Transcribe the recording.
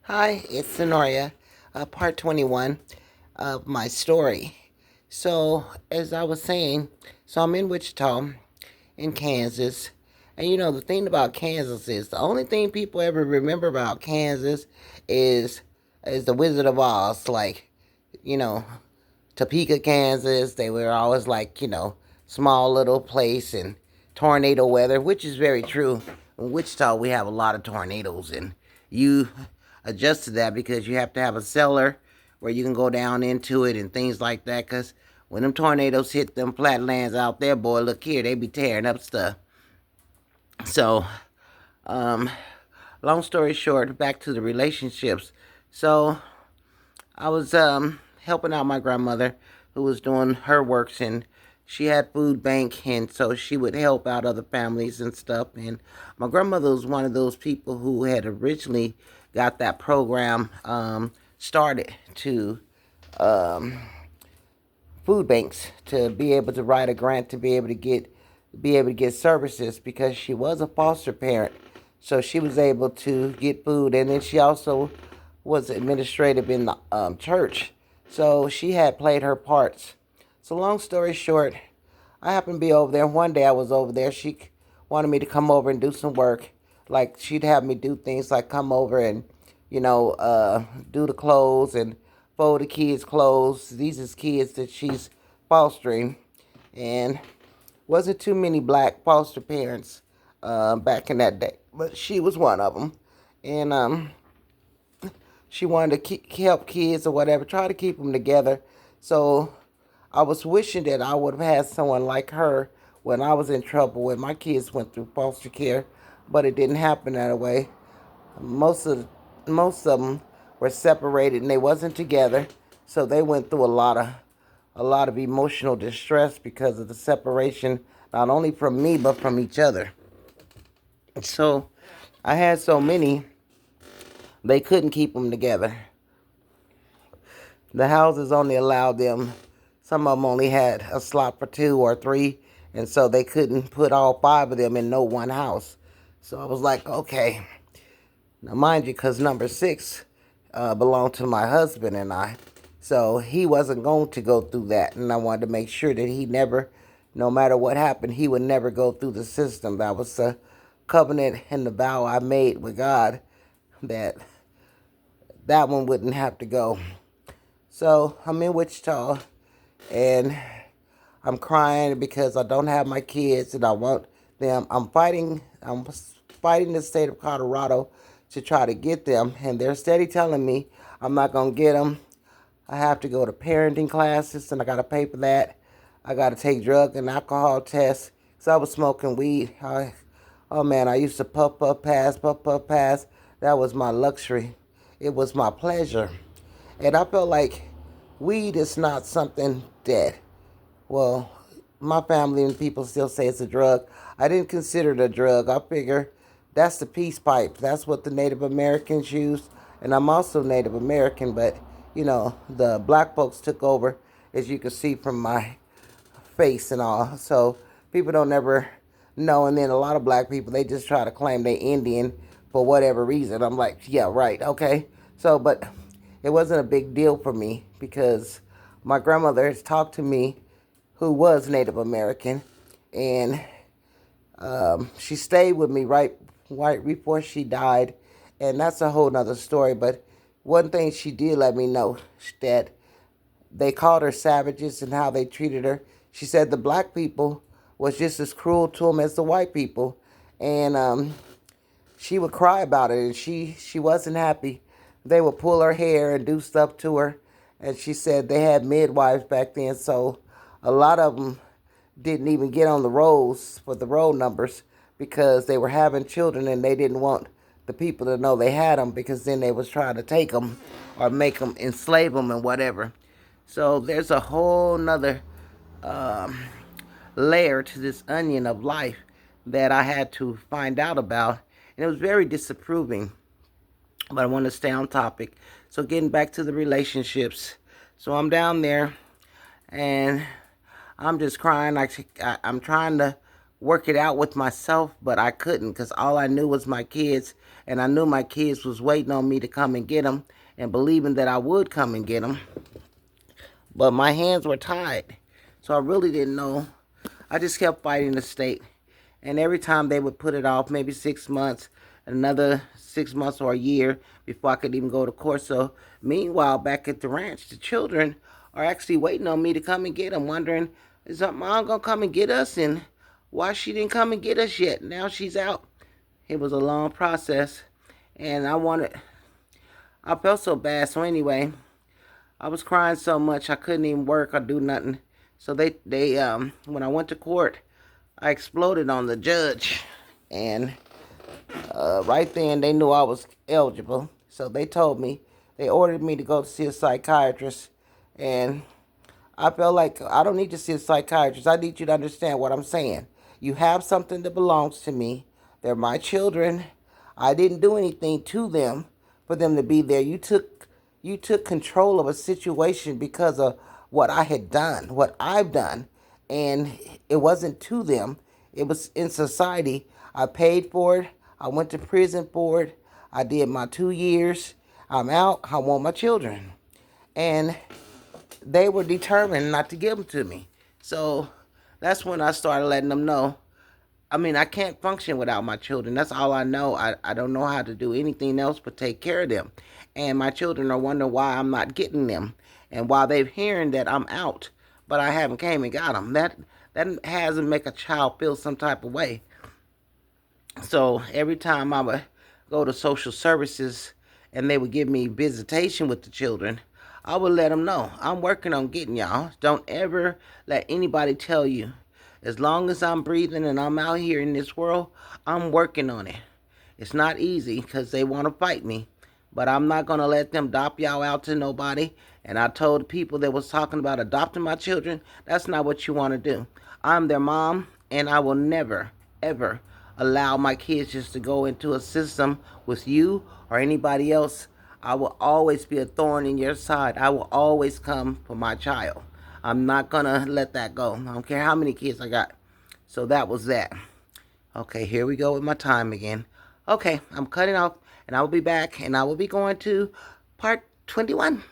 Hi, it's Sonoria, part 21 of my story. So, as I was saying, I'm in Wichita, in Kansas. And the thing about Kansas is the only thing people ever remember about Kansas is the Wizard of Oz. Like, you know, Topeka, Kansas, they were always like, small little place and tornado weather, which is very true. In Wichita, we have a lot of tornadoes, and you adjust to that because you have to have a cellar where you can go down into it and things like that. Because when them tornadoes hit them flatlands out there, boy, look here, they be tearing up stuff. So, um, long story short, back to the relationships. So, I was helping out my grandmother who was doing her works, and she had food bank, and so she would help out other families and stuff. And my grandmother was one of those people who had originally got that program started to um, food banks to be able to write a grant to be able to get services because she was a foster parent. So she was able to get food, and then she also was administrative in the church. So she had played her parts. So long story short, I happened to be over there. One day I was over there. She wanted me to come over and do some work. Like she'd have me do things like come over and, do the clothes and fold the kids' clothes. These is kids that she's fostering, and wasn't too many black foster parents back in that day, but she was one of them, and she wanted to help kids or whatever, try to keep them together. So I was wishing that I would have had someone like her when I was in trouble, when my kids went through foster care, but it didn't happen that way. Most of most of them were separated and they wasn't together, so they went through a lot of emotional distress because of the separation, not only from me but from each other. So I had so many, they couldn't keep them together. The houses only allowed them, some of them only had a slot for two or three, and so they couldn't put all five of them in no one house. So I was like, okay. Now, mind you, because number six belonged to my husband and I, so he wasn't going to go through that, and I wanted to make sure that he never, no matter what happened, he would never go through the system. That was the covenant and the vow I made with God, that that one wouldn't have to go. So I'm in Wichita, and I'm crying because I don't have my kids and I want them. I'm fighting the state of Colorado to try to get them, and they're steady telling me I'm not gonna get them. I have to go to parenting classes, and I gotta pay for that. I gotta take drug and alcohol tests. So I was smoking weed. Oh man, I used to puff puff pass. That was my luxury. It was my pleasure, and I felt like weed is not something that, well, my family and people still say it's a drug. I didn't consider it a drug. I figure that's the peace pipe. That's what the Native Americans used. And I'm also Native American, but the black folks took over, as you can see from my face and all. So people don't ever know. And then a lot of black people, they just try to claim they Indian for whatever reason. I'm like, yeah, right, okay. So, but it wasn't a big deal for me because my grandmother has talked to me, who was Native American, and she stayed with me right before she died, and that's a whole nother story. But one thing she did let me know, that they called her savages and how they treated her. She said the black people was just as cruel to them as the white people, and she would cry about it, and she wasn't happy. They would pull her hair and do stuff to her, and she said they had midwives back then, so a lot of them didn't even get on the rolls for the roll numbers because they were having children and they didn't want the people to know they had them, because then they was trying to take them or make them, enslave them and whatever. So there's a whole nother um, layer to this onion of life that I had to find out about, and it was very disapproving. But I want to stay on topic. So getting back to the relationships. So I'm down there, and I'm just crying. I'm trying to work it out with myself, but I couldn't because all I knew was my kids, and I knew my kids was waiting on me to come and get them and believing that I would come and get them. But my hands were tied, so I really didn't know. I just kept fighting the state, and every time they would put it off, maybe 6 months, another 6 months or a year before I could even go to court. So meanwhile, back at the ranch, the children are actually waiting on me to come and get them, wondering, is our mom gonna come and get us? And why she didn't come and get us yet? Now she's out. It was a long process, and I felt so bad. So anyway, I was crying so much I couldn't even work or do nothing. So they when I went to court, I exploded on the judge, and right then they knew I was eligible. So they ordered me to go to see a psychiatrist, and I felt like I don't need to see a psychiatrist. I need you to understand what I'm saying. You have something that belongs to me. They're my children. I didn't do anything to them for them to be there. You took control of a situation because of what I had done, what I've done, and it wasn't to them. It was in society. I paid for it. I went to prison for it. I did my 2 years. I'm out. I want my children. And they were determined not to give them to me. So that's when I started letting them know. I mean, I can't function without my children. That's all I know. I don't know how to do anything else but take care of them. And my children are wondering why I'm not getting them, and why they're hearing that I'm out, but I haven't came and got them. That has to make a child feel some type of way. So every time I would go to social services and they would give me visitation with the children, I would let them know I'm working on getting y'all. Don't ever let anybody tell you. As long as I'm breathing and I'm out here in this world, I'm working on it. It's not easy because they want to fight me, but I'm not going to let them adopt y'all out to nobody. And I told the people that was talking about adopting my children, that's not what you want to do. I'm their mom, and I will never, ever allow my kids just to go into a system with you or anybody else. I will always be a thorn in your side. I will always come for my child. I'm not going to let that go. I don't care how many kids I got. So that was that. Okay, here we go with my time again. Okay, I'm cutting off, and I will be back, and I will be going to part 21.